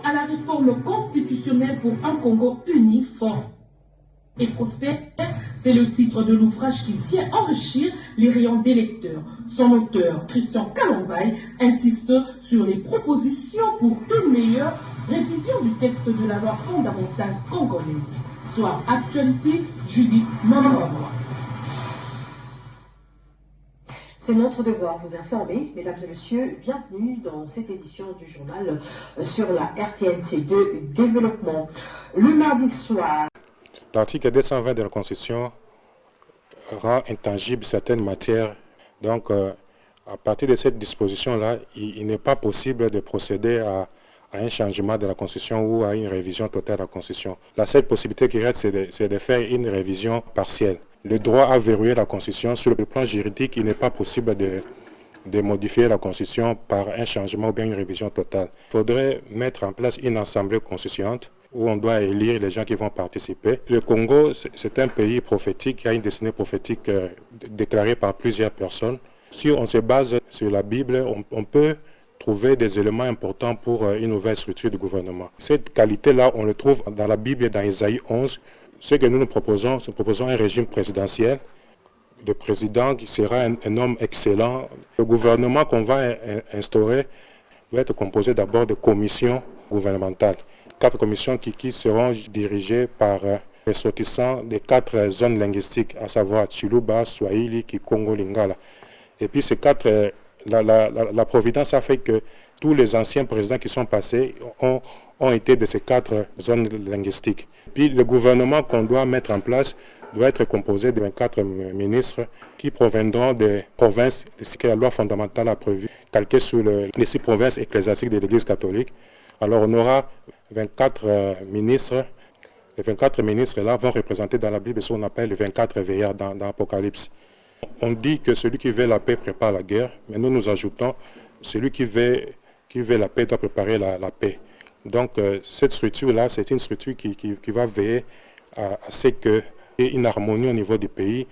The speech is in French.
à la réforme constitutionnelle pour un Congo uni, fort et prospère, c'est le titre de l'ouvrage qui vient enrichir les rayons des lecteurs. Son auteur, Christian Kalombaye, insiste sur les propositions pour une meilleure révision du texte de la loi fondamentale congolaise. Soir Actualité, Judith Mamamwa. C'est notre devoir de vous informer, mesdames et messieurs, bienvenue dans cette édition du journal sur la RTNC2 Développement. Le mardi soir. L'article 220 de la Constitution rend intangible certaines matières. Donc, à partir de cette disposition-là, il n'est pas possible de procéder à un changement de la Constitution ou à une révision totale de la Constitution. La seule possibilité qui reste, c'est de faire une révision partielle. Le droit à verrouiller la Constitution, sur le plan juridique, il n'est pas possible de modifier la Constitution par un changement ou bien une révision totale. Il faudrait mettre en place une assemblée constituante où on doit élire les gens qui vont participer. Le Congo, c'est un pays prophétique, qui a une destinée prophétique déclarée par plusieurs personnes. Si on se base sur la Bible, on peut trouver des éléments importants pour une nouvelle structure du gouvernement. Cette qualité-là, on le trouve dans la Bible et dans Isaïe 11. Ce que nous proposons un régime présidentiel. Le président qui sera un homme excellent. Le gouvernement qu'on va instaurer doit être composé d'abord de commissions gouvernementales. 4 commissions qui seront dirigées par ressortissants des 4 zones linguistiques, à savoir Chiluba, Swahili, Kikongo, Lingala. Et puis ces 4, la Providence a fait que tous les anciens présidents qui sont passés ont été de ces 4 zones linguistiques. Puis le gouvernement qu'on doit mettre en place doit être composé de 24 ministres qui proviendront des provinces, de ce que la loi fondamentale a prévu, calquées sur les 6 provinces ecclésiastiques de l'Église catholique. Alors on aura 24 ministres. Les 24 ministres-là vont représenter dans la Bible ce qu'on appelle les 24 veilleurs dans l'Apocalypse. On dit que celui qui veut la paix prépare la guerre, mais nous ajoutons celui qui veut la paix doit préparer la paix. Donc cette structure-là, c'est une structure qui va veiller à ce qu'il y ait une harmonie au niveau du pays.